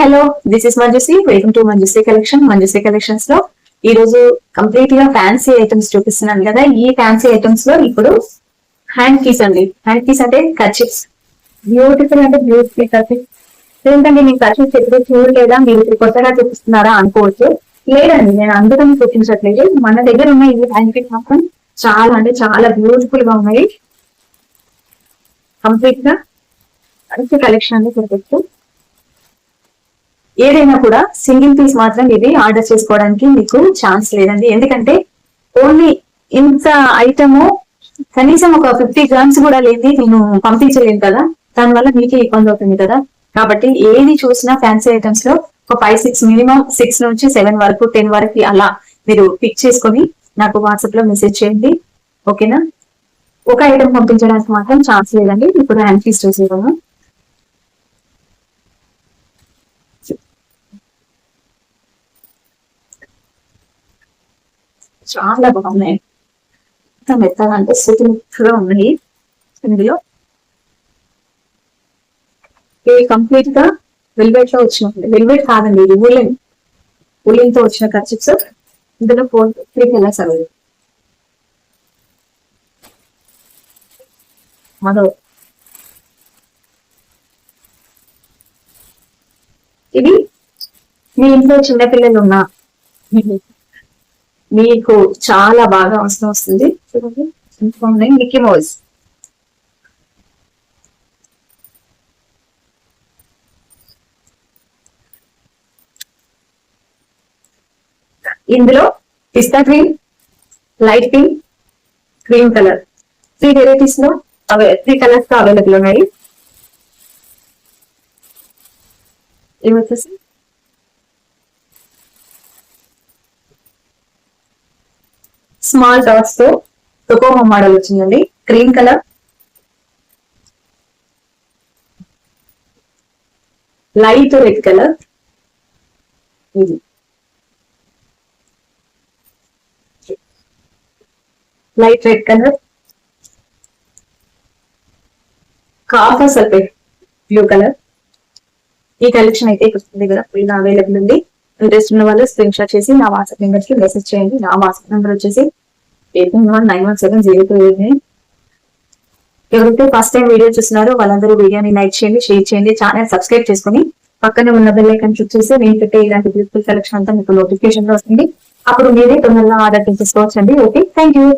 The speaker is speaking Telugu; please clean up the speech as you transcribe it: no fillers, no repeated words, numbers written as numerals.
Hello, this is Manjushree. Welcome to Manjushree collection. Manjushree collections లో ఈ రోజు కంప్లీట్ గా ఫ్యాన్సీ ఐటమ్స్ చూపిస్తున్నాను కదా. ఈ ఫ్యాన్సీ ఐటమ్స్ లో ఇప్పుడు హ్యాండ్ కీస్ అండి. హ్యాండ్ కీస్ అంటే కర్చిప్స్, బ్యూటిఫుల్ అంటే బ్యూటిఫుల్ కర్చిప్స్. ఏంటంటే మీకు కర్చిప్స్ ఎప్పుడు చూడలేదా, మీరు ఇప్పుడు కొత్తగా చూపిస్తున్నారా అనుకోవచ్చు. లేదండి, నేను అందుకని చూపించట్లేదు. మన దగ్గర ఉన్న ఈ హ్యాండ్ కీస్ మాత్రం చాలా అంటే చాలా బ్యూటిఫుల్ గా ఉన్నాయి. కంప్లీట్ గా మంచి కలెక్షన్ అని చెప్పచ్చు. ఏదైనా కూడా సింగిల్ పీస్ మాత్రం ఇది ఆర్డర్ చేసుకోవడానికి మీకు ఛాన్స్ లేదండి. ఎందుకంటే ఓన్లీ ఇంత ఐటమ్ కనీసం ఒక 50 గ్రామ్స్ కూడా లేని నేను పంపించలేను కదా, దానివల్ల మీకే ఇబ్బంది అవుతుంది కదా. కాబట్టి ఏది చూసినా ఫ్యాన్సీ ఐటమ్స్ లో ఒక 5-6 మినిమం 6 నుంచి 7 వరకు 10 వరకు అలా మీరు పిక్ చేసుకొని నాకు వాట్సాప్ లో మెసేజ్ చేయండి. ఓకేనా? ఒక ఐటమ్ పంపించడానికి మాత్రం ఛాన్స్ లేదండి. ఇప్పుడు హ్యాండ్ పీస్ చూసేదాము. చాలా బాగున్నాయి. ఎంత మెత్తగా అంటే సూటిగా ఉన్నాయి. ఇందులో ఇది కంప్లీట్ గా వెల్వెట్ లో వచ్చిన, వెల్వెట్ కాదండి, ఇది ఉలెన్ తో వచ్చిన కర్చిప్స్. ఇందులో 3 కలర్స్ అవి. మరో ఇది మీ ఇంట్లో చిన్నపిల్లలు ఉన్నా మీకు చాలా బాగా అవసరం వస్తుంది. చూడండి, మిక్కీ మౌస్. ఇందులో పిస్తా green, light pink, cream colour 3 varieties లో 3 కలర్స్ తో అవైలబుల్ ఉన్నాయి. ఇవి వచ్చేసి స్మాల్ డాట్స్ తో టొకోమో మోడల్ వచ్చిందండి. Cream colour, light red colour, ఇది light red colour, copper sulphate blue colour. ఈ కలెక్షన్ అయితే దగ్గర ఫుల్ అవైలబుల్ ఉంది. ఇంట్రెస్ట్ ఉన్న వాళ్ళు స్క్రీన్ షాట్ చేసి నా వాట్సాప్ నెంబర్ కి మెసేజ్ చేయండి. నా వాట్సాప్ నెంబర్ వచ్చేసి 81911708. ఎవరైతే ఫస్ట్ టైం వీడియో చూస్తున్నారో వాళ్ళందరూ వీడియోని లైక్ చేయండి, షేర్ చేయండి, ఛానల్ సబ్స్క్రైబ్ చేసుకుని పక్కనే ఉన్న బెల్ ఐకాన్ క్లిక్ చేస్తే నేను పెట్టే ఇలాంటి బ్యూటిఫుల్ కలెక్షన్ అంతా మీకు నోటిఫికేషన్ లో వస్తుంది. అప్పుడు మీరే తొందరగా ఆర్డర్ చేసుకోవచ్చండి. Okay, thank you.